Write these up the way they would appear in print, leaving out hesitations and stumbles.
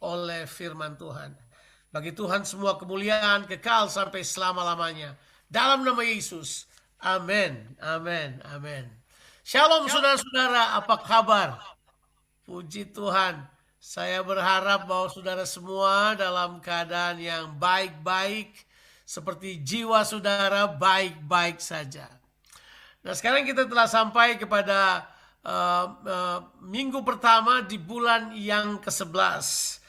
oleh firman Tuhan. Bagi Tuhan semua kemuliaan kekal sampai selama-lamanya. Dalam nama Yesus. Amin. Amin. Amin. Shalom saudara-saudara, apa kabar? Puji Tuhan. Saya berharap bahwa saudara semua dalam keadaan yang baik-baik. Seperti jiwa saudara baik-baik saja. Nah, sekarang kita telah sampai kepada minggu pertama di bulan yang ke-11.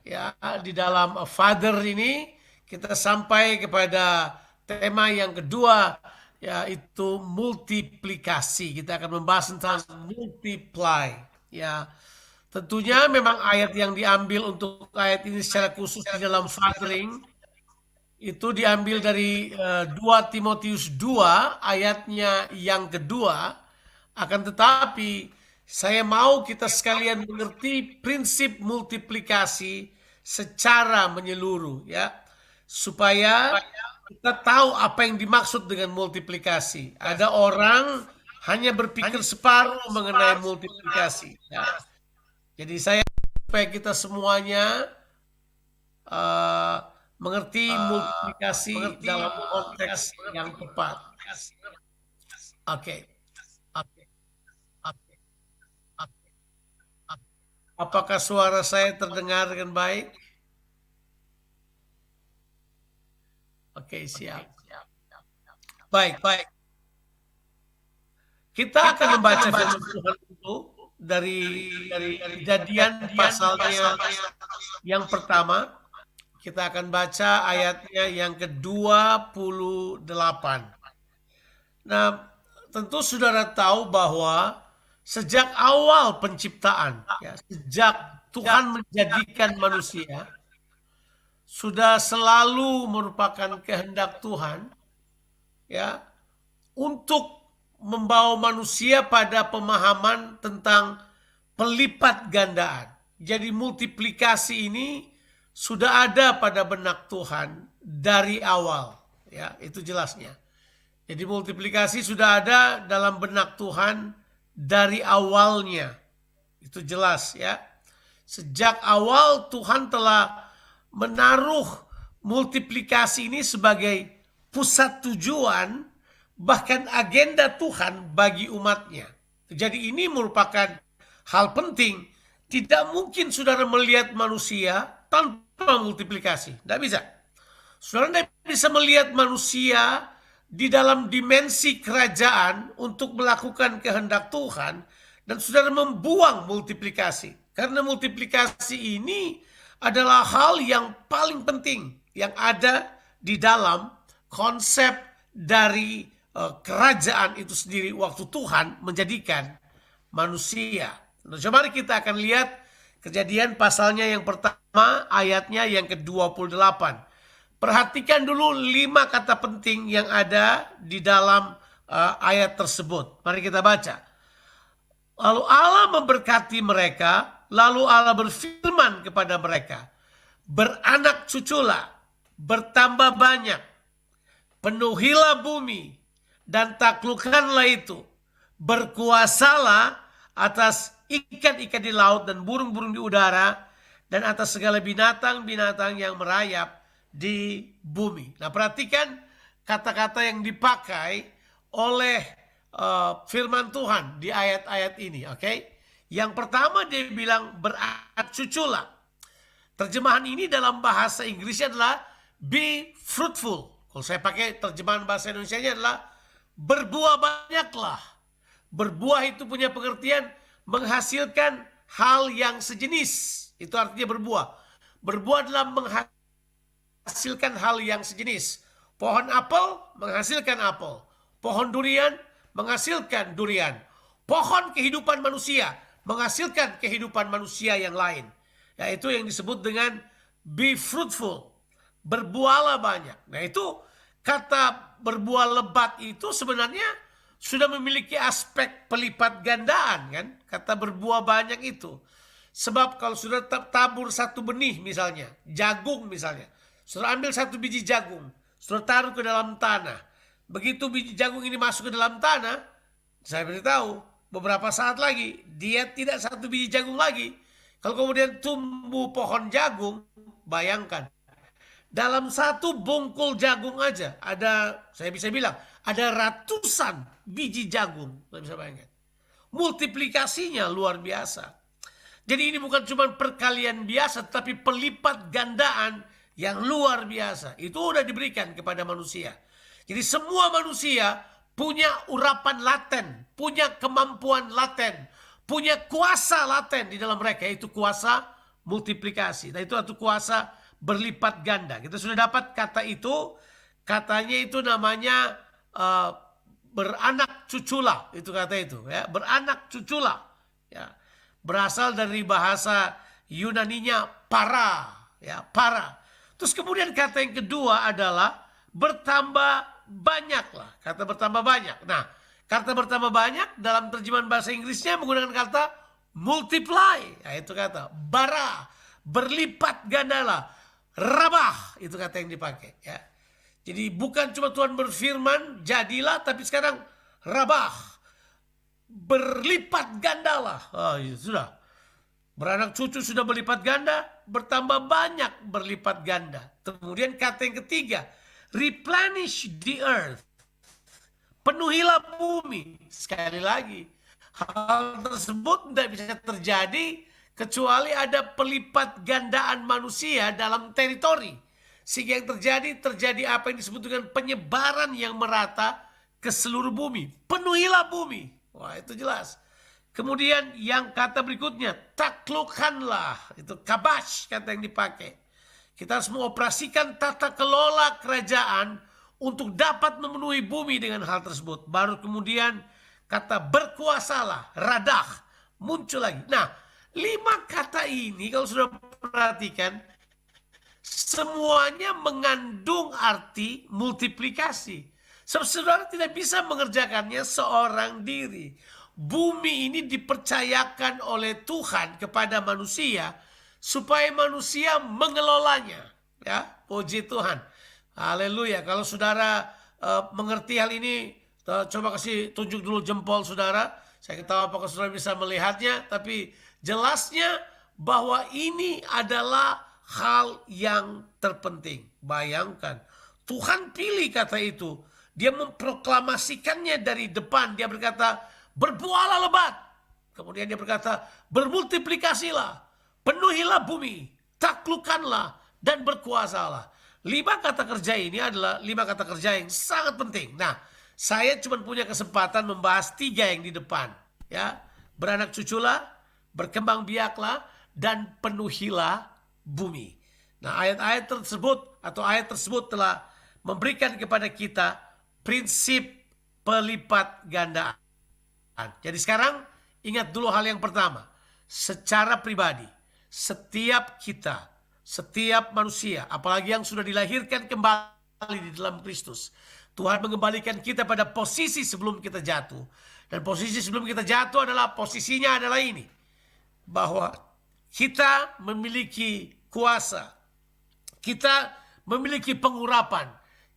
Ya, di dalam Father ini kita sampai kepada tema yang kedua, yaitu multiplikasi. Kita akan membahas tentang multiply. Ya, tentunya memang ayat yang diambil untuk ayat ini secara khusus di dalam fathering itu diambil dari 2 Timotius 2 ayatnya yang kedua. Akan tetapi saya mau kita sekalian mengerti prinsip multiplikasi secara menyeluruh, ya, supaya kita tahu apa yang dimaksud dengan multiplikasi. Ada orang hanya berpikir separuh mengenai multiplikasi, ya. Jadi saya supaya kita semuanya mengerti multiplikasi dalam konteks yang tepat. Oke. Apakah suara saya terdengar dengan baik? Oke, siap. Baik. Kita akan membaca firman Tuhan itu dari Kejadian pasalnya yang pertama. Kita akan baca ayatnya yang ke-28. Nah, tentu saudara tahu bahwa sejak awal penciptaan, ya, sejak Tuhan menjadikan manusia, sudah selalu merupakan kehendak Tuhan, ya, untuk membawa manusia pada pemahaman tentang pelipat gandaan. Jadi multiplikasi ini sudah ada pada benak Tuhan dari awal, ya, itu jelasnya. Jadi multiplikasi sudah ada dalam benak Tuhan dari awalnya. Itu jelas, ya. Sejak awal Tuhan telah menaruh multiplikasi ini sebagai pusat tujuan, bahkan agenda Tuhan bagi umatnya. Jadi ini merupakan hal penting. Tidak mungkin saudara melihat manusia tanpa multiplikasi. Tidak bisa. Saudara tidak bisa melihat manusia di dalam dimensi kerajaan untuk melakukan kehendak Tuhan dan saudara membuang multiplikasi. Karena multiplikasi ini adalah hal yang paling penting yang ada di dalam konsep dari kerajaan itu sendiri waktu Tuhan menjadikan manusia. Nah, mari kita akan lihat Kejadian pasalnya yang pertama ayatnya yang ke-28. Perhatikan dulu 5 kata penting yang ada di dalam ayat tersebut. Mari kita baca. Lalu Allah memberkati mereka, lalu Allah berfirman kepada mereka, beranak cuculah, bertambah banyak, penuhilah bumi, dan taklukkanlah itu, berkuasalah atas ikan-ikan di laut dan burung-burung di udara, dan atas segala binatang-binatang yang merayap di bumi. Nah, perhatikan kata-kata yang dipakai oleh firman Tuhan di ayat-ayat ini, oke? Yang pertama dia bilang beranak cuculah. Terjemahan ini dalam bahasa Inggrisnya adalah be fruitful. Kalau saya pakai terjemahan bahasa Indonesianya adalah berbuah banyaklah. Berbuah itu punya pengertian menghasilkan hal yang sejenis. Itu artinya berbuah. Berbuah adalah menghasilkan hal yang sejenis. Pohon apel menghasilkan apel. Pohon durian menghasilkan durian. Pohon kehidupan manusia menghasilkan kehidupan manusia yang lain. Yaitu yang disebut dengan be fruitful. Berbuahlah banyak. Nah, itu kata berbuah lebat itu sebenarnya sudah memiliki aspek pelipat gandaan, kan? Kata berbuah banyak itu. Sebab kalau sudah tabur satu benih misalnya, jagung misalnya. Sudah ambil satu biji jagung, sudah taruh ke dalam tanah. Begitu biji jagung ini masuk ke dalam tanah, saya beritahu beberapa saat lagi dia tidak satu biji jagung lagi. Kalau kemudian tumbuh pohon jagung, bayangkan dalam satu bungkul jagung aja ada, saya bisa bilang, ada ratusan biji jagung. Saya bisa bayangkan. Multiplikasinya luar biasa. Jadi ini bukan cuma perkalian biasa, tapi pelipat gandaan yang luar biasa. Itu udah diberikan kepada manusia. Jadi semua manusia punya urapan laten, punya kemampuan laten, punya kuasa laten di dalam mereka, yaitu kuasa multiplikasi. Nah itu satu kuasa berlipat ganda. Kita sudah dapat kata itu, katanya itu namanya beranak cuculah, itu kata itu ya, beranak cuculah ya, berasal dari bahasa Yunaninya para, ya, para. Terus kemudian kata yang kedua adalah bertambah banyaklah, kata bertambah banyak. Nah, kata bertambah banyak dalam terjemahan bahasa Inggrisnya menggunakan kata multiply, ya, itu kata bara, berlipat gandalah, rabah, itu kata yang dipakai ya. Jadi bukan cuma Tuhan berfirman jadilah, tapi sekarang rabah, berlipat gandalah. Oh, ya sudah. Beranak cucu sudah berlipat ganda, bertambah banyak berlipat ganda. Kemudian kata yang ketiga, replenish the earth. Penuhilah bumi. Sekali lagi, hal tersebut tidak bisa terjadi kecuali ada pelipat gandaan manusia dalam teritori. Sehingga yang terjadi apa yang disebut dengan penyebaran yang merata ke seluruh bumi. Penuhilah bumi. Wah, itu jelas. Kemudian yang kata berikutnya, taklukkanlah. Itu kabash kata yang dipakai. Kita harus mengoperasikan tata kelola kerajaan untuk dapat memenuhi bumi dengan hal tersebut. Baru kemudian kata berkuasalah, radah, muncul lagi. Nah, 5 kata ini kalau sudah perhatikan, semuanya mengandung arti multiplikasi. Saudara tidak bisa mengerjakannya seorang diri. Bumi ini dipercayakan oleh Tuhan kepada manusia supaya manusia mengelolanya. Ya, puji Tuhan. Haleluya. Kalau saudara mengerti hal ini, coba kasih tunjuk dulu jempol saudara. Saya tahu apakah saudara bisa melihatnya, tapi jelasnya bahwa ini adalah hal yang terpenting. Bayangkan, Tuhan pilih kata itu. Dia memproklamasikannya dari depan. Dia berkata, berbuahlah lebat. Kemudian dia berkata, bermultiplikasilah, penuhilah bumi, taklukkanlah, dan berkuasalah. 5 kata kerja ini adalah 5 kata kerja yang sangat penting. Nah, saya cuma punya kesempatan membahas 3 yang di depan. Ya, beranak cuculah, berkembang biaklah, dan penuhilah bumi. Nah, ayat-ayat tersebut atau ayat tersebut telah memberikan kepada kita prinsip pelipat gandaan. Jadi sekarang ingat dulu hal yang pertama. Secara pribadi, setiap kita, setiap manusia, apalagi yang sudah dilahirkan kembali di dalam Kristus, Tuhan mengembalikan kita pada posisi sebelum kita jatuh. Dan posisi sebelum kita jatuh adalah, posisinya adalah ini, bahwa kita memiliki kuasa, kita memiliki pengurapan,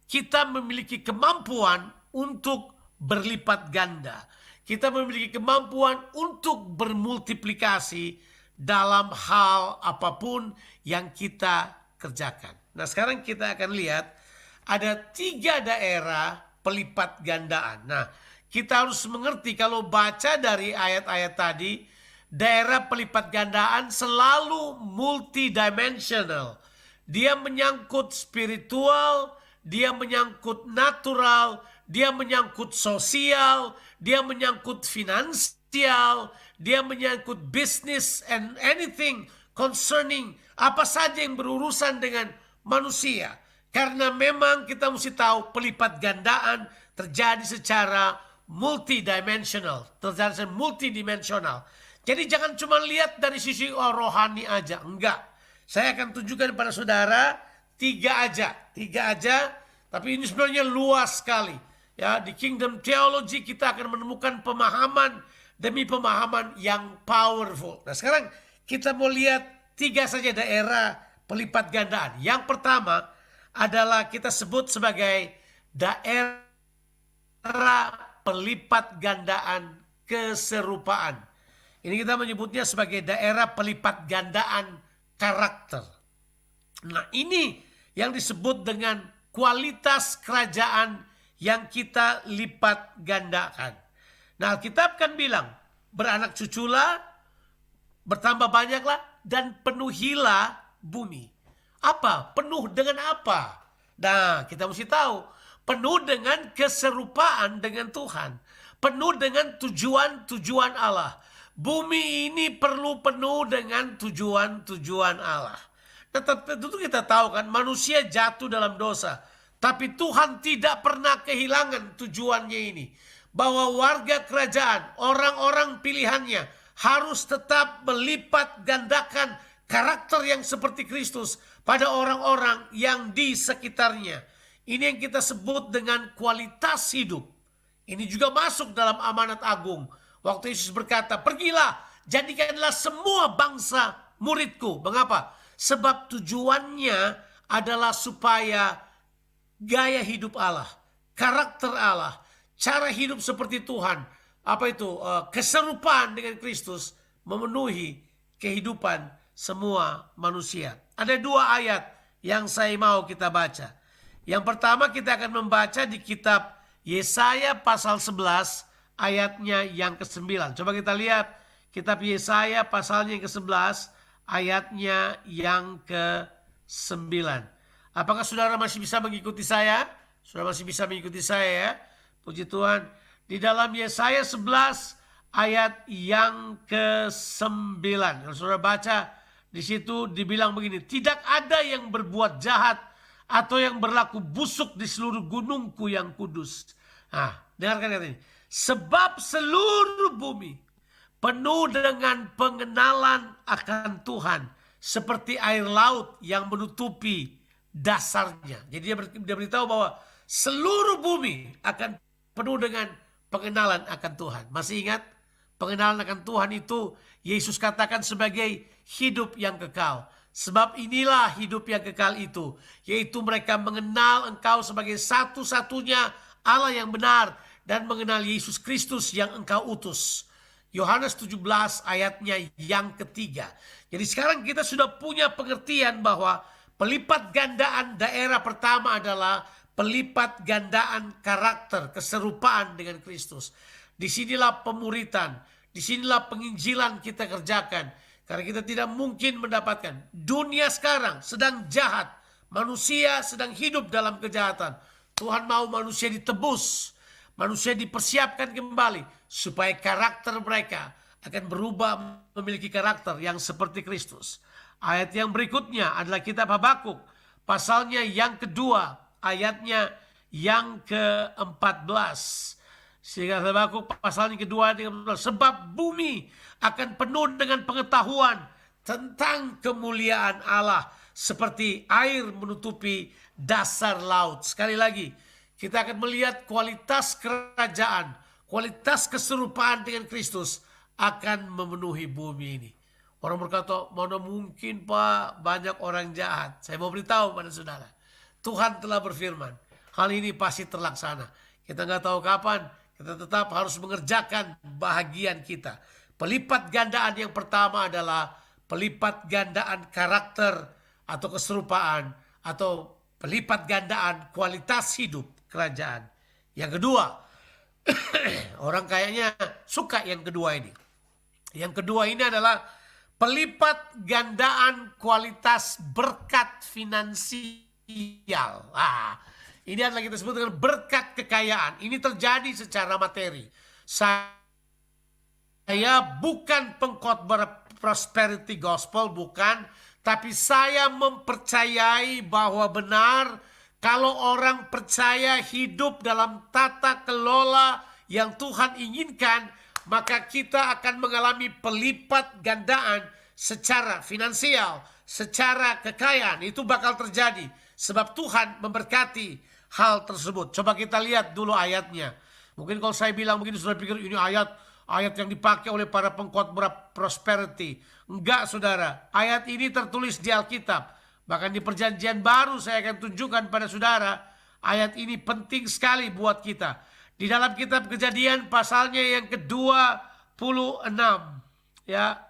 kita memiliki kemampuan untuk berlipat ganda. Kita memiliki kemampuan untuk bermultiplikasi dalam hal apapun yang kita kerjakan. Nah, sekarang kita akan lihat ada 3 daerah pelipat gandaan. Nah, kita harus mengerti kalau baca dari ayat-ayat tadi, daerah pelipat gandaan selalu multidimensional. Dia menyangkut spiritual, dia menyangkut natural, dia menyangkut sosial, dia menyangkut finansial, dia menyangkut business and anything concerning apa saja yang berurusan dengan manusia. Karena memang kita mesti tahu pelipat gandaan terjadi secara multidimensional, terjadi secara multidimensional. Jadi jangan cuma lihat dari sisi rohani aja, enggak. Saya akan tunjukkan pada saudara 3 aja, tapi ini sebenarnya luas sekali. Ya, di Kingdom Theology kita akan menemukan pemahaman demi pemahaman yang powerful. Nah, sekarang kita mau lihat 3 saja daerah pelipat gandaan. Yang pertama adalah kita sebut sebagai daerah pelipat gandaan keserupaan. Ini kita menyebutnya sebagai daerah pelipat gandaan karakter. Nah, ini yang disebut dengan kualitas kerajaan yang kita lipat gandakan. Nah, Alkitab kan bilang, beranak cuculah, bertambah banyaklah, dan penuhilah bumi. Apa? Penuh dengan apa? Nah, kita mesti tahu. Penuh dengan keserupaan dengan Tuhan. Penuh dengan tujuan-tujuan Allah. Bumi ini perlu penuh dengan tujuan-tujuan Allah. Tentu kita tahu kan, manusia jatuh dalam dosa. Tapi Tuhan tidak pernah kehilangan tujuannya ini. Bahwa warga kerajaan, orang-orang pilihannya harus tetap melipat gandakan karakter yang seperti Kristus pada orang-orang yang di sekitarnya. Ini yang kita sebut dengan kualitas hidup. Ini juga masuk dalam amanat agung. Waktu Yesus berkata, pergilah, jadikanlah semua bangsa muridku. Mengapa? Sebab tujuannya adalah supaya gaya hidup Allah, karakter Allah, cara hidup seperti Tuhan, keserupaan dengan Kristus memenuhi kehidupan semua manusia. Ada 2 ayat yang saya mau kita baca. Yang pertama kita akan membaca di kitab Yesaya pasal 11 ayatnya yang ke-9. Coba kita lihat kitab Yesaya pasalnya yang ke-11 ayatnya yang ke-9. Apakah saudara masih bisa mengikuti saya? Saudara masih bisa mengikuti saya ya? Puji Tuhan. Di dalam Yesaya 11 ayat yang ke-9. Kalau saudara baca di situ dibilang begini, tidak ada yang berbuat jahat atau yang berlaku busuk di seluruh gunungku yang kudus. Nah, dengarkan kata ini. Sebab seluruh bumi penuh dengan pengenalan akan Tuhan, seperti air laut yang menutupi dasarnya. Jadi dia beritahu bahwa seluruh bumi akan penuh dengan pengenalan akan Tuhan. Masih ingat? Pengenalan akan Tuhan itu Yesus katakan sebagai hidup yang kekal. Sebab inilah hidup yang kekal itu, yaitu mereka mengenal Engkau sebagai satu-satunya Allah yang benar, dan mengenal Yesus Kristus yang Engkau utus. Yohanes 17 ayatnya yang ketiga. Jadi sekarang kita sudah punya pengertian bahwa pelipat gandaan daerah pertama adalah pelipat gandaan karakter, keserupaan dengan Kristus. Disinilah pemuritan, disinilah penginjilan kita kerjakan. Karena kita tidak mungkin mendapatkan. Dunia sekarang sedang jahat. Manusia sedang hidup dalam kejahatan. Tuhan mau manusia ditebus. Manusia dipersiapkan kembali supaya karakter mereka akan berubah memiliki karakter yang seperti Kristus. Ayat yang berikutnya adalah kitab Habakuk, pasalnya yang kedua, ayatnya yang ke-14. Sehingga Habakuk pasalnya kedua, sebab bumi akan penuh dengan pengetahuan tentang kemuliaan Allah, seperti air menutupi dasar laut. Sekali lagi, kita akan melihat kualitas kerajaan, kualitas keserupaan dengan Kristus akan memenuhi bumi ini. Orang berkata, mana mungkin Pak, banyak orang jahat. Saya mau beritahu pada saudara, Tuhan telah berfirman, hal ini pasti terlaksana. Kita nggak tahu kapan, kita tetap harus mengerjakan bahagian kita. Pelipat gandaan yang pertama adalah pelipat gandaan karakter atau keserupaan, atau pelipat gandaan kualitas hidup kerajaan. Yang kedua, orang kayaknya suka yang kedua ini. Yang kedua ini adalah pelipat gandaan kualitas berkat finansial. Ini adalah kita sebut dengan berkat kekayaan. Ini terjadi secara materi. Saya bukan pengkhotbah prosperity gospel, bukan. Tapi saya mempercayai bahwa benar, kalau orang percaya hidup dalam tata kelola yang Tuhan inginkan, maka kita akan mengalami pelipat gandaan secara finansial, secara kekayaan. Itu bakal terjadi sebab Tuhan memberkati hal tersebut. Coba kita lihat dulu ayatnya. Mungkin kalau saya bilang begini, saudara pikir ini ayat yang dipakai oleh para pengkhotbah prosperity. Enggak, saudara. Ayat ini tertulis di Alkitab. Bahkan di perjanjian baru saya akan tunjukkan pada saudara, ayat ini penting sekali buat kita. Di dalam kitab Kejadian pasalnya yang ke-26. ya.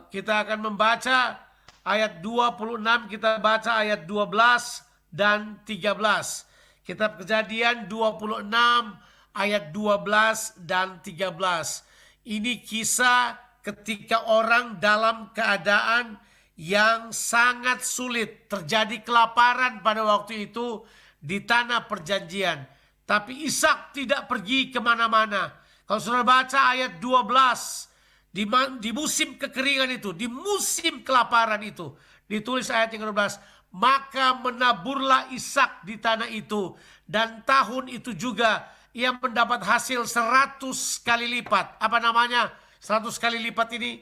Kita akan membaca ayat 26, kita baca ayat 12 dan 13. Kitab Kejadian 26 ayat 12 dan 13. Ini kisah ketika orang dalam keadaan yang sangat sulit. Terjadi kelaparan pada waktu itu di tanah perjanjian. Tapi Ishak tidak pergi kemana-mana. Kalau saudara baca ayat 12, di musim kekeringan itu, di musim kelaparan itu, ditulis ayat yang ke-12, maka menaburlah Ishak di tanah itu, dan tahun itu juga ia mendapat hasil 100 kali lipat. Apa namanya 100 kali lipat ini?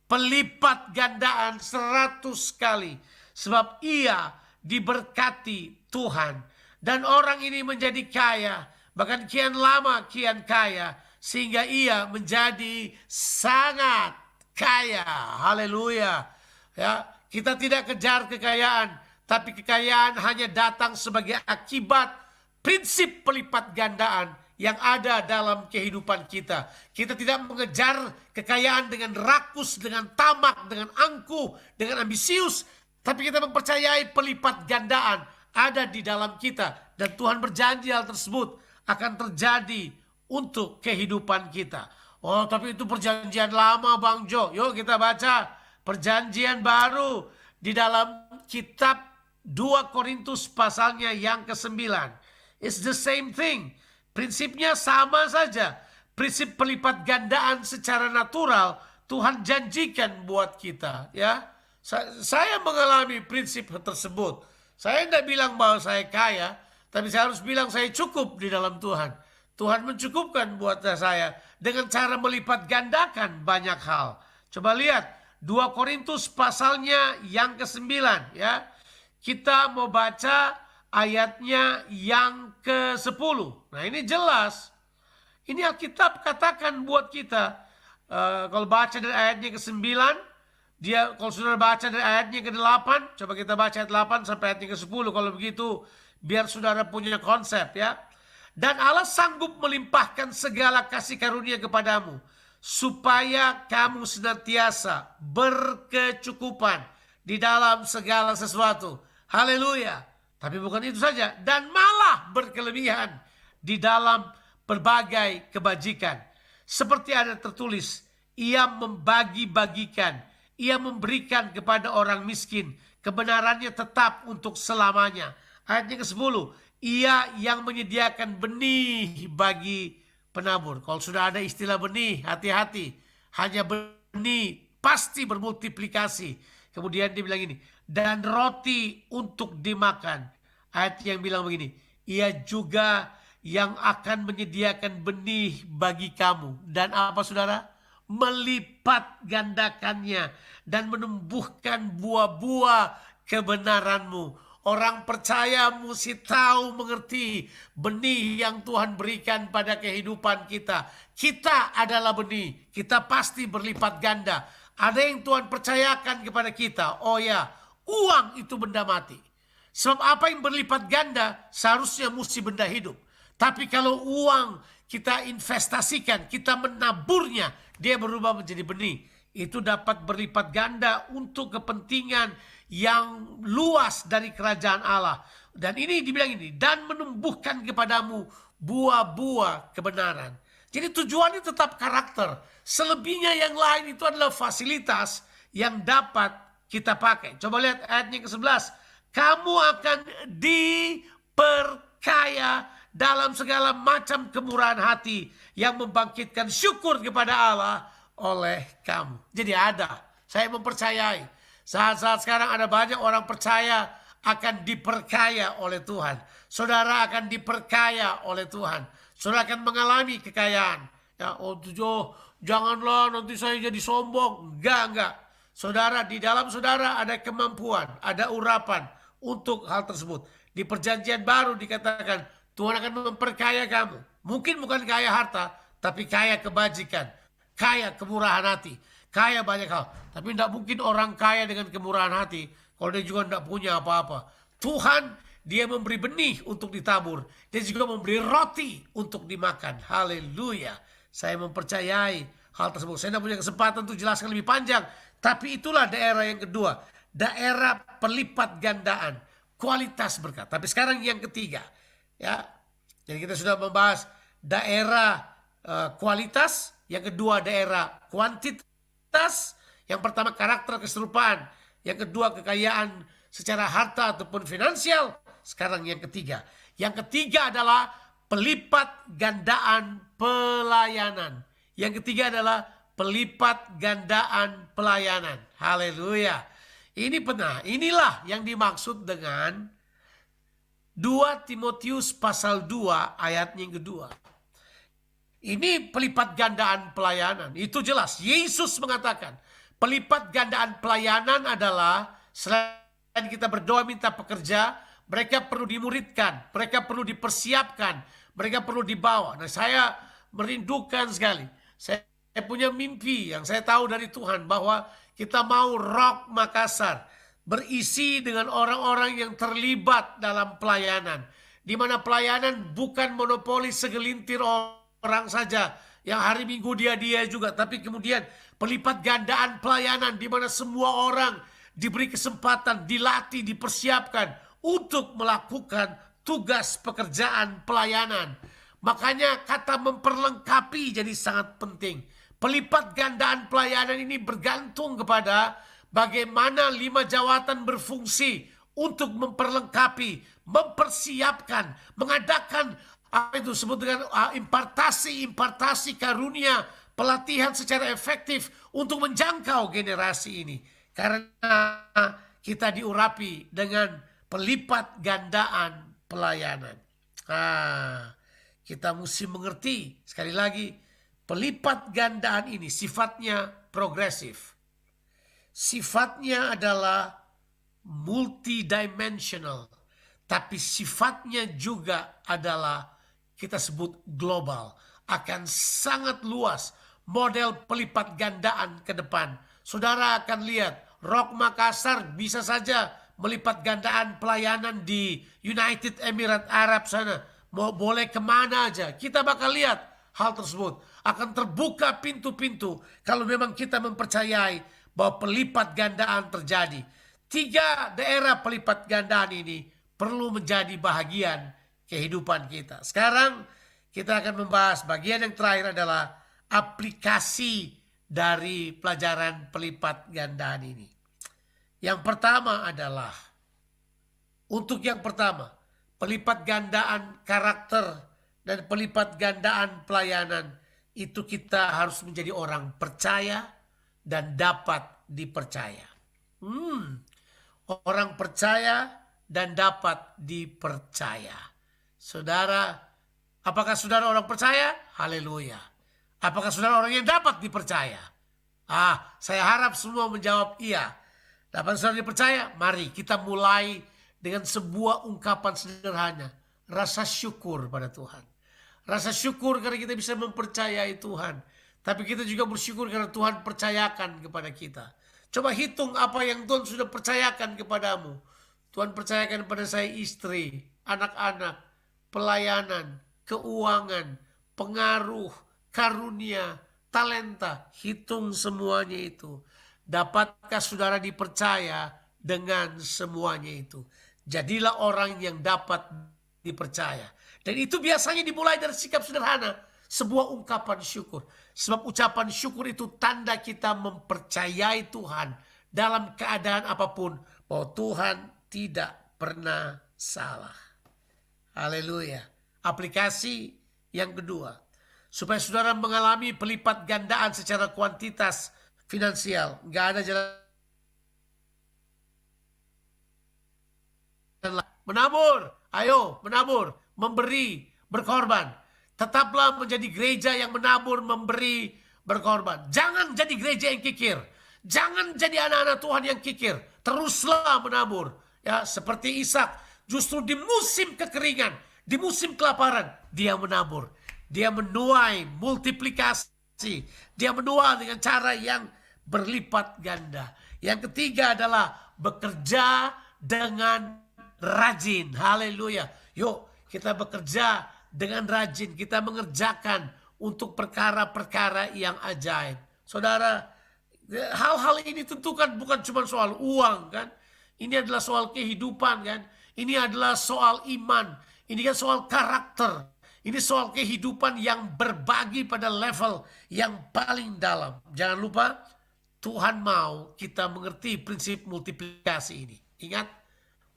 Pelipat gandaan 100 kali. Sebab ia diberkati Tuhan. Dan orang ini menjadi kaya, bahkan kian lama kian kaya, sehingga ia menjadi sangat kaya. Haleluya. Ya, kita tidak kejar kekayaan, tapi kekayaan hanya datang sebagai akibat prinsip pelipat gandaan yang ada dalam kehidupan kita. Kita tidak mengejar kekayaan dengan rakus, dengan tamak, dengan angkuh, dengan ambisius, tapi kita mempercayai pelipat gandaan ada di dalam kita. Dan Tuhan berjanji hal tersebut akan terjadi untuk kehidupan kita. Oh, tapi itu perjanjian lama, Bang Jo. Yuk kita baca perjanjian baru di dalam kitab 2 Korintus pasalnya yang ke-9. It's the same thing. Prinsipnya sama saja. Prinsip pelipat gandaan secara natural Tuhan janjikan buat kita, ya. Saya mengalami prinsip tersebut. Saya tidak bilang bahwa saya kaya, tapi saya harus bilang saya cukup di dalam Tuhan. Tuhan mencukupkan buat saya dengan cara melipat gandakan banyak hal. Coba lihat 2 Korintus pasalnya yang ke-9, ya. Kita mau baca ayatnya yang ke-10. Nah, ini jelas. Ini Alkitab katakan buat kita. Kalau baca dari ayatnya ke-9, kalau saudara baca dari ayatnya ke-8, coba kita baca ayat 8 sampai ayatnya ke-10. Kalau begitu, biar saudara punya konsep, ya. Dan Allah sanggup melimpahkan segala kasih karunia kepadamu, supaya kamu senantiasa berkecukupan di dalam segala sesuatu. Haleluya. Tapi bukan itu saja, dan malah berkelebihan di dalam berbagai kebajikan. Seperti ada tertulis, ia membagi-bagikan, ia memberikan kepada orang miskin, kebenarannya tetap untuk selamanya. Ayatnya ke-10, ia yang menyediakan benih bagi penabur. Kalau sudah ada istilah benih, hati-hati. Hanya benih pasti bermultiplikasi. Kemudian dia bilang ini, dan roti untuk dimakan. Ayat yang bilang begini, ia juga yang akan menyediakan benih bagi kamu. Dan apa saudara? Melipat gandakannya dan menumbuhkan buah-buah kebenaranmu. Orang percaya mesti tahu mengerti benih yang Tuhan berikan pada kehidupan kita. Kita adalah benih, kita pasti berlipat ganda. Ada yang Tuhan percayakan kepada kita. Oh ya, uang itu benda mati. Sebab apa yang berlipat ganda seharusnya mesti benda hidup. Tapi kalau uang kita investasikan, kita menaburnya, dia berubah menjadi benih. Itu dapat berlipat ganda untuk kepentingan yang luas dari kerajaan Allah. Dan ini dibilang ini, dan menumbuhkan kepadamu buah-buah kebenaran. Jadi tujuannya tetap karakter. Selebihnya yang lain itu adalah fasilitas yang dapat kita pakai. Coba lihat ayatnya ke-11. Kamu akan diperkaya dalam segala macam kemurahan hati yang membangkitkan syukur kepada Allah oleh kamu. Jadi ada, saya mempercayai. Saat-saat sekarang ada banyak orang percaya akan diperkaya oleh Tuhan. Saudara akan diperkaya oleh Tuhan. Saudara akan mengalami kekayaan. Ya, janganlah nanti saya jadi sombong. Enggak. Saudara, di dalam saudara ada kemampuan, ada urapan untuk hal tersebut. Di perjanjian baru dikatakan Tuhan akan memperkaya kamu. Mungkin bukan kaya harta, tapi kaya kebajikan, kaya kemurahan hati, kaya banyak hal. Tapi tidak mungkin orang kaya dengan kemurahan hati kalau dia juga tidak punya apa-apa. Tuhan, dia memberi benih untuk ditabur. Dia juga memberi roti untuk dimakan. Haleluya. Saya mempercayai hal tersebut. Saya tidak punya kesempatan untuk jelaskan lebih panjang. Tapi itulah daerah yang kedua. Daerah pelipat gandaan. Kualitas berkat. Tapi sekarang yang ketiga. Ya, jadi kita sudah membahas daerah kualitas. Yang kedua daerah kuantitas. Yang pertama karakter keserupaan. Yang kedua kekayaan secara harta ataupun finansial. Sekarang yang ketiga. Yang ketiga adalah pelipat gandaan pelayanan. Yang ketiga adalah pelipat gandaan pelayanan. Haleluya. Inilah yang dimaksud dengan 2 Timotius pasal 2 ayatnya yang kedua. Ini pelipat gandaan pelayanan. Itu jelas. Yesus mengatakan pelipat gandaan pelayanan adalah selain kita berdoa minta pekerja, mereka perlu dimuridkan, mereka perlu dipersiapkan, mereka perlu dibawa. Nah, saya merindukan sekali. Saya punya mimpi yang saya tahu dari Tuhan bahwa kita mau Rock Makassar berisi dengan orang-orang yang terlibat dalam pelayanan. Di mana pelayanan bukan monopoli segelintir orang saja yang hari Minggu dia juga, tapi kemudian pelipat gandaan pelayanan di mana semua orang diberi kesempatan, dilatih, dipersiapkan untuk melakukan tugas pekerjaan pelayanan. Makanya kata memperlengkapi jadi sangat penting. Pelipat gandaan pelayanan ini bergantung kepada bagaimana 5 jawatan berfungsi untuk memperlengkapi, mempersiapkan, mengadakan apa itu disebut dengan impartasi karunia, pelatihan secara efektif untuk menjangkau generasi ini. Karena kita diurapi dengan pelipat gandaan pelayanan. Kita mesti mengerti sekali lagi, pelipat gandaan ini sifatnya progresif. Sifatnya adalah multidimensional. Tapi sifatnya juga adalah kita sebut global. Akan sangat luas model pelipat gandaan ke depan. Saudara akan lihat Rock Makassar bisa saja melipat gandaan pelayanan di United Emirates Arab sana. Mau boleh kemana aja. Kita bakal lihat hal tersebut. Akan terbuka pintu-pintu kalau memang kita mempercayai bahwa pelipat gandaan terjadi. 3 daerah pelipat gandaan ini perlu menjadi bahagian kehidupan kita. Sekarang kita akan membahas bagian yang terakhir adalah aplikasi dari pelajaran pelipat gandaan ini. Yang pertama adalah, untuk yang pertama, pelipat gandaan karakter dan pelipat gandaan pelayanan itu kita harus menjadi orang percaya dan dapat dipercaya. Orang percaya dan dapat dipercaya. Saudara, apakah saudara orang percaya? Haleluya. Apakah saudara orang yang dapat dipercaya? Saya harap semua menjawab iya. Dapat saudara dipercaya? Mari kita mulai dengan sebuah ungkapan sederhana. Rasa syukur pada Tuhan. Rasa syukur karena kita bisa mempercayai Tuhan. Tapi kita juga bersyukur karena Tuhan percayakan kepada kita. Coba hitung apa yang Tuhan sudah percayakan kepadamu. Tuhan percayakan pada saya istri, anak-anak, pelayanan, keuangan, pengaruh, karunia, talenta. Hitung semuanya itu. Dapatkah saudara dipercaya dengan semuanya itu? Jadilah orang yang dapat dipercaya. Dan itu biasanya dimulai dari sikap sederhana. Sebuah ungkapan syukur. Sebab ucapan syukur itu tanda kita mempercayai Tuhan dalam keadaan apapun. Bahwa Tuhan tidak pernah salah. Haleluya. Aplikasi yang kedua. Supaya saudara mengalami pelipat gandaan secara kuantitas finansial. Nggak ada jalan. Menabur, ayo menabur, memberi, berkorban. Tetaplah menjadi gereja yang menabur, memberi, berkorban. Jangan jadi gereja yang kikir. Jangan jadi anak-anak Tuhan yang kikir. Teruslah menabur. Ya, seperti Ishak, justru di musim kekeringan, di musim kelaparan, dia menabur. Dia menuai multiplikasi. Dia menuai dengan cara yang berlipat ganda. Yang ketiga adalah bekerja dengan rajin. Haleluya. Yuk kita bekerja dengan rajin. Kita mengerjakan untuk perkara-perkara yang ajaib. Saudara, hal-hal ini tentu kan bukan cuma soal uang kan. Ini adalah soal kehidupan kan. Ini adalah soal iman. Ini kan soal karakter. Ini soal kehidupan yang berbagi pada level yang paling dalam. Jangan lupa, Tuhan mau kita mengerti prinsip multiplikasi ini. Ingat,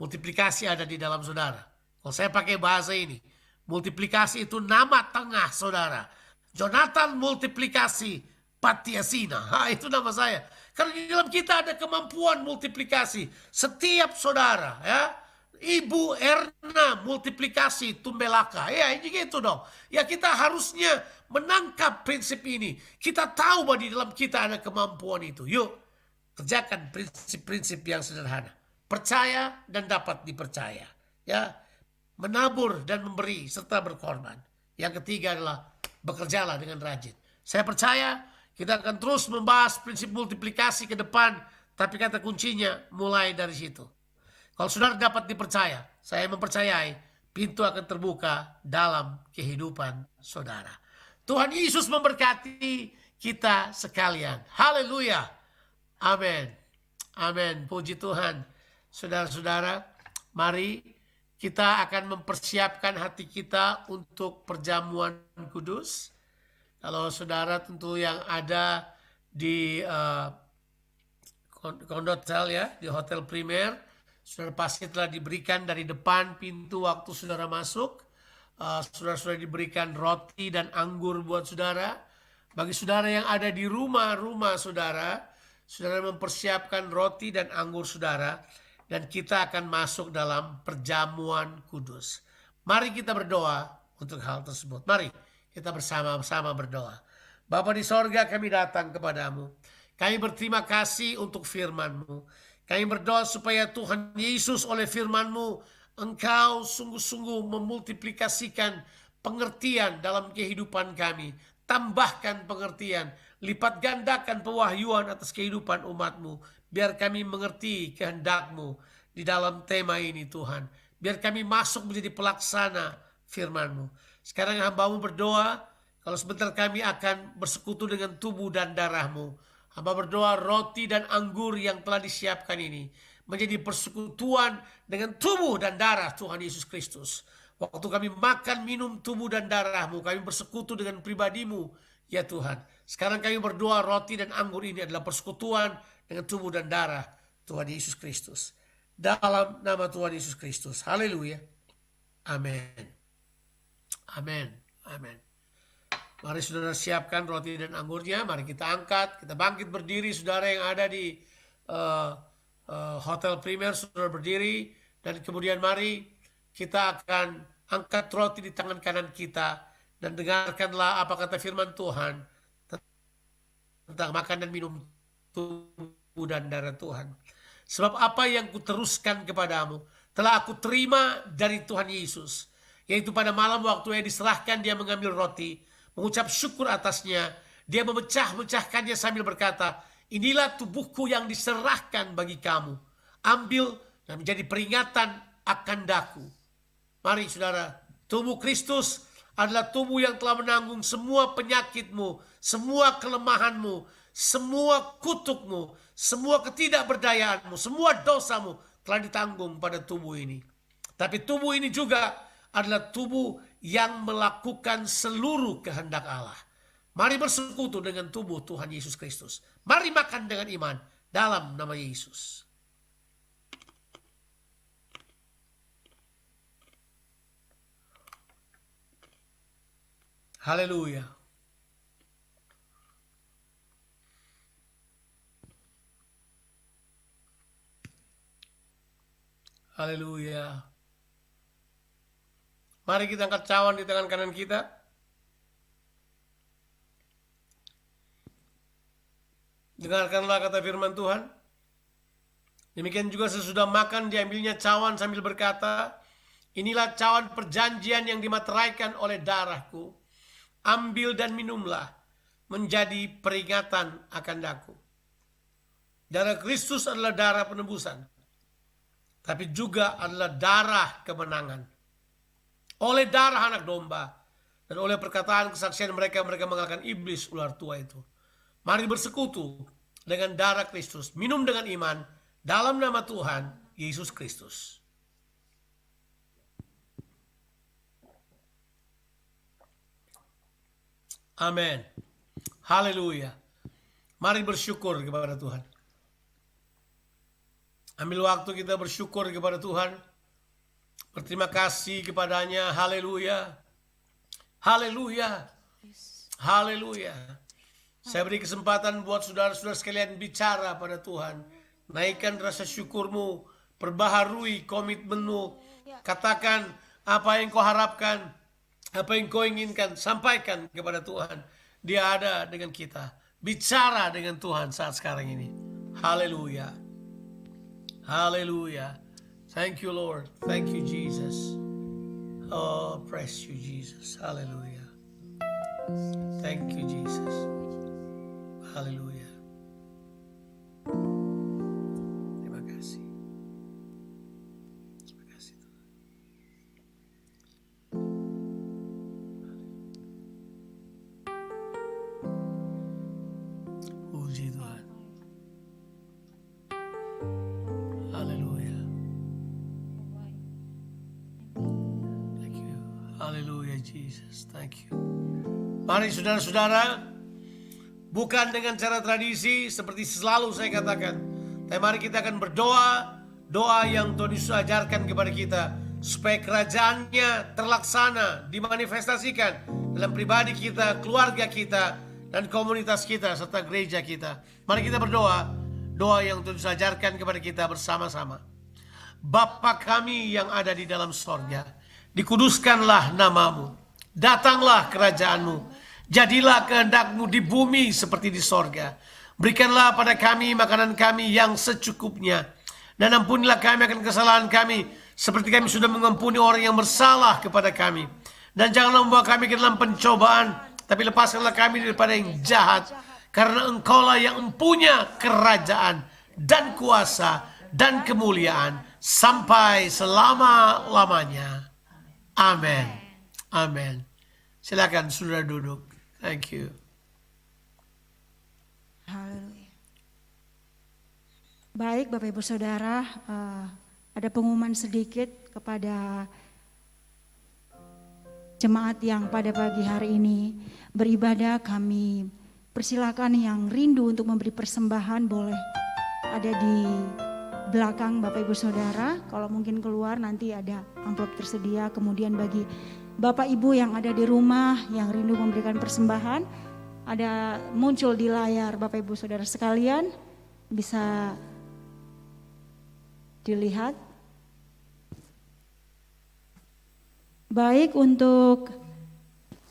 multiplikasi ada di dalam saudara. Kalau saya pakai bahasa ini, multiplikasi itu nama tengah saudara. Jonathan multiplikasi Patiasina. Itu nama saya. Karena di dalam kita ada kemampuan multiplikasi. Setiap saudara, ya. Ibu Erna multiplikasi Tumbelaka. Ya, ini gitu dong. Ya, kita harusnya menangkap prinsip ini. Kita tahu bahwa di dalam kita ada kemampuan itu. Yuk, kerjakan prinsip-prinsip yang sederhana. Percaya dan dapat dipercaya. Ya, menabur dan memberi serta berkorban. Yang ketiga adalah bekerjalah dengan rajin. Saya percaya kita akan terus membahas prinsip multiplikasi ke depan. Tapi kata kuncinya mulai dari situ. Kalau saudara dapat dipercaya, saya mempercayai pintu akan terbuka dalam kehidupan saudara. Tuhan Yesus memberkati kita sekalian. Haleluya. Amin. Amin. Puji Tuhan. Saudara-saudara, mari kita akan mempersiapkan hati kita untuk perjamuan kudus. Kalau saudara tentu yang ada di Kondotel ya, di Hotel Primer, saudara pasti telah diberikan dari depan pintu waktu saudara masuk. Saudara sudah diberikan roti dan anggur buat saudara. Bagi saudara yang ada di rumah-rumah saudara, saudara mempersiapkan roti dan anggur saudara. Dan kita akan masuk dalam perjamuan kudus. Mari kita berdoa untuk hal tersebut. Mari kita bersama-sama berdoa. Bapa di sorga, kami datang kepadamu. Kami berterima kasih untuk firman-Mu. Kami berdoa supaya Tuhan Yesus oleh firman-Mu, Engkau sungguh-sungguh memultiplikasikan pengertian dalam kehidupan kami. Tambahkan pengertian, lipat gandakan pewahyuan atas kehidupan umat-Mu. Biar kami mengerti kehendak-Mu di dalam tema ini Tuhan. Biar kami masuk menjadi pelaksana firman-Mu. Sekarang hamba-Mu berdoa, kalau sebentar kami akan bersekutu dengan tubuh dan darah-Mu. Hamba berdoa roti dan anggur yang telah disiapkan ini menjadi persekutuan dengan tubuh dan darah Tuhan Yesus Kristus. Waktu kami makan minum tubuh dan darah-Mu, kami bersekutu dengan pribadi-Mu ya Tuhan. Sekarang kami berdoa roti dan anggur ini adalah persekutuan dengan tubuh dan darah Tuhan Yesus Kristus. Dalam nama Tuhan Yesus Kristus. Haleluya. Amin. Amin. Amin. Mari saudara siapkan roti dan anggurnya. Mari kita angkat. Kita bangkit berdiri. Saudara yang ada di Hotel Primer, saudara berdiri. Dan kemudian mari kita akan angkat roti di tangan kanan kita. Dan dengarkanlah apa kata firman Tuhan tentang makan dan minum tubuh dan darah Tuhan. Sebab apa yang kuteruskan kepadamu telah aku terima dari Tuhan Yesus. Yaitu pada malam waktu yang diserahkan, dia mengambil roti, mengucap syukur atasnya. Dia memecah-mecahkannya sambil berkata, inilah tubuhku yang diserahkan bagi kamu. Ambil dan menjadi peringatan akan daku. Mari saudara, tubuh Kristus adalah tubuh yang telah menanggung semua penyakitmu, semua kelemahanmu, semua kutukmu, semua ketidakberdayaanmu, semua dosamu telah ditanggung pada tubuh ini. Tapi tubuh ini juga adalah tubuh yang melakukan seluruh kehendak Allah. Mari bersekutu dengan tubuh Tuhan Yesus Kristus. Mari makan dengan iman dalam nama Yesus. Haleluya. Haleluya. Mari kita angkat cawan di tangan kanan kita. Dengarkanlah kata firman Tuhan. Demikian juga sesudah makan diambilnya cawan sambil berkata, inilah cawan perjanjian yang dimateraikan oleh darahku. Ambil dan minumlah, menjadi peringatan akan daku. Darah Kristus adalah darah penebusan, tapi juga adalah darah kemenangan. Oleh darah anak domba, Dan oleh perkataan kesaksian mereka, mereka mengalahkan iblis ular tua itu. Mari bersekutu dengan darah Kristus, minum dengan iman dalam nama Tuhan Yesus Kristus. Amin. Haleluya. Mari bersyukur kepada Tuhan. Ambil waktu kita bersyukur kepada Tuhan. Berterima kasih kepadanya. Haleluya. Haleluya. Haleluya. Saya beri kesempatan buat saudara-saudara sekalian bicara pada Tuhan. Naikkan rasa syukurmu. Perbaharui komitmenmu. Katakan apa yang kau harapkan. Apa yang kau inginkan. Sampaikan kepada Tuhan. Dia ada dengan kita. Bicara dengan Tuhan saat sekarang ini. Haleluya. Haleluya. Thank you, Lord. Thank you, Jesus. Oh, praise you, Jesus. Haleluya. Thank you, Jesus. Haleluya. Terima kasih. Terima kasih, Tuhan. Puji Tuhan. Haleluya. Thank you. Haleluya, Jesus. Thank you. Mari saudara-saudara, bukan dengan cara tradisi seperti selalu saya katakan, tapi mari kita akan berdoa, doa yang Tuhan Yesus ajarkan kepada kita, supaya kerajaannya terlaksana, dimanifestasikan dalam pribadi kita, keluarga kita, dan komunitas kita, serta gereja kita. Mari kita berdoa, doa yang Tuhan Yesus ajarkan kepada kita bersama-sama. Bapa kami yang ada di dalam sorga, dikuduskanlah namamu, datanglah kerajaanmu, jadilah kehendak-Mu di bumi seperti di sorga. Berikanlah pada kami makanan kami yang secukupnya, dan ampunilah kami akan kesalahan kami, seperti kami sudah mengampuni orang yang bersalah kepada kami. Dan janganlah membawa kami ke dalam pencobaan, tapi lepaskanlah kami daripada yang jahat, karena Engkaulah yang mempunyai kerajaan dan kuasa dan kemuliaan sampai selama-lamanya. Amin. Amin. Silakan saudara duduk. Thank you. Haleluya. Baik Bapak Ibu Saudara, ada pengumuman sedikit kepada jemaat yang pada pagi hari ini beribadah. Kami persilakan yang rindu untuk memberi persembahan boleh ada di belakang Bapak Ibu Saudara. Kalau mungkin keluar nanti ada amplop tersedia. Kemudian bagi Bapak Ibu yang ada di rumah yang rindu memberikan persembahan, ada muncul di layar Bapak Ibu Saudara sekalian, bisa dilihat. Baik, untuk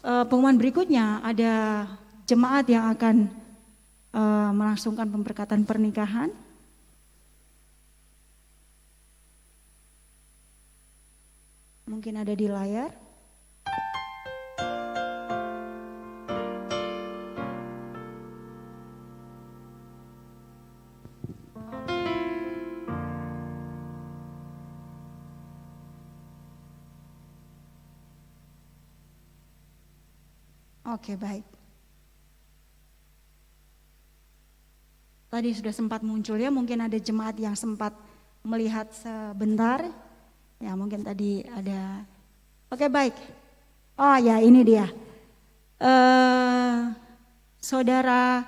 pengumuman berikutnya ada jemaat yang akan melangsungkan pemberkatan pernikahan. Mungkin ada di layar. Oke, baik. Tadi sudah sempat muncul ya, mungkin ada jemaat yang sempat melihat sebentar. Ya, mungkin tadi ada. Oke, baik. Oh ya, ini dia. Saudara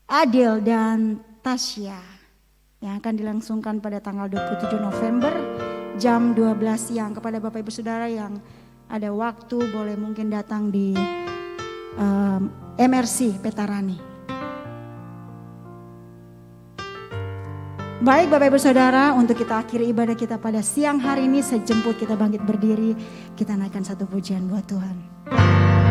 Adil dan Tasya yang akan dilangsungkan pada tanggal 27 November jam 12 siang. Kepada Bapak Ibu Saudara yang ada waktu boleh mungkin datang di MRC Petarani. Baik Bapak Ibu Saudara, untuk kita akhiri ibadah kita pada siang hari ini, sejemput kita bangkit berdiri, kita naikkan satu pujian buat Tuhan. Tuhan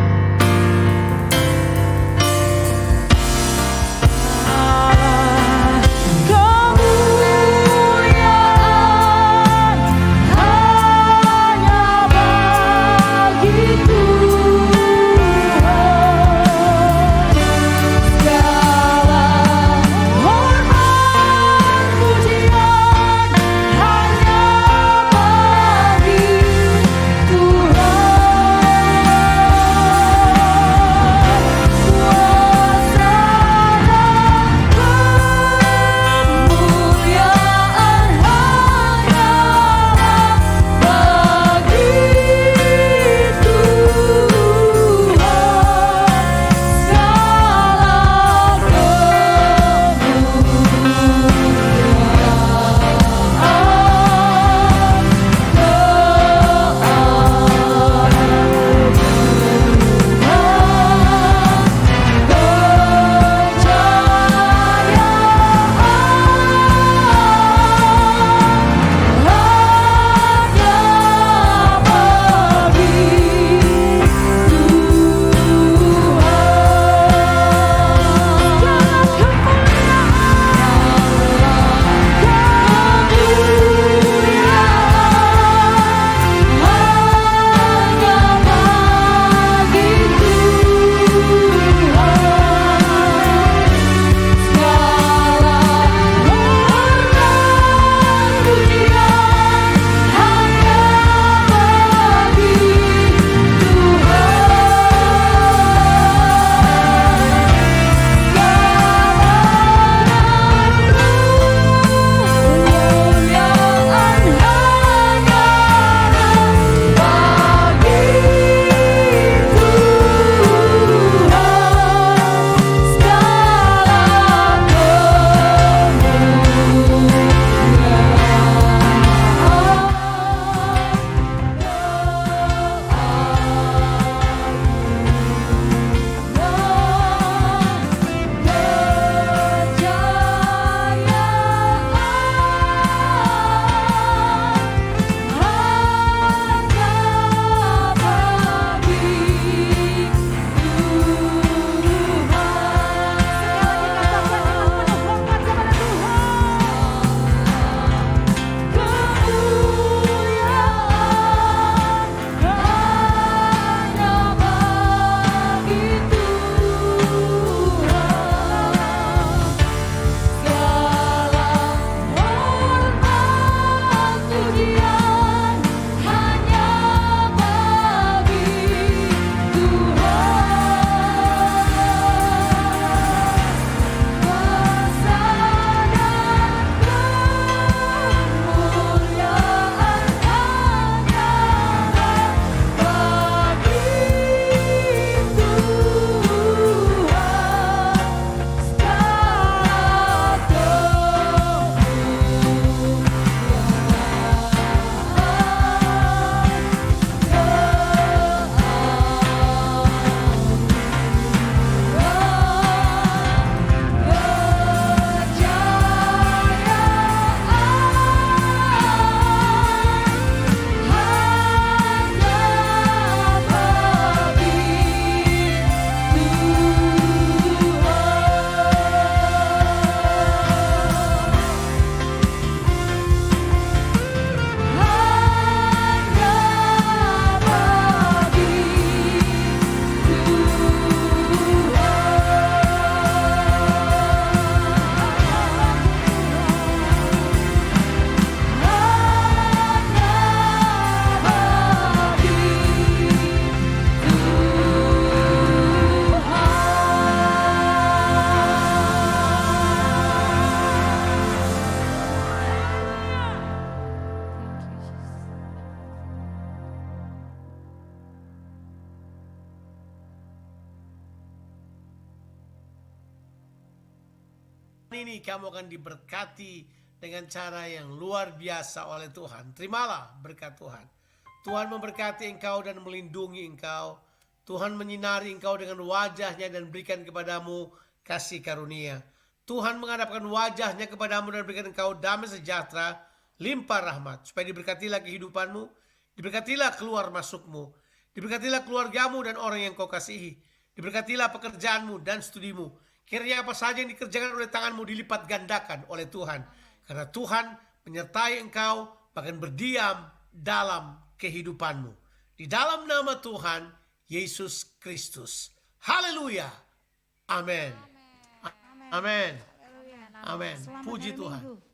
ini kamu akan diberkati dengan cara yang luar biasa oleh Tuhan. Terimalah berkat Tuhan. Tuhan memberkati engkau dan melindungi engkau. Tuhan menyinari engkau dengan wajahnya dan berikan kepadamu kasih karunia. Tuhan menghadapkan wajahnya kepadamu dan berikan engkau damai sejahtera, limpah rahmat. Supaya diberkatilah kehidupanmu, diberkatilah keluar masukmu, diberkatilah keluargamu dan orang yang kau kasihi, diberkatilah pekerjaanmu dan studimu. Kiranya apa saja yang dikerjakan oleh tanganmu dilipat gandakan oleh Tuhan. Karena Tuhan menyertai engkau, bahkan berdiam dalam kehidupanmu. Di dalam nama Tuhan Yesus Kristus. Haleluya. Amin. Amin. Amin. Selamat Puji hari Tuhan. Minggu.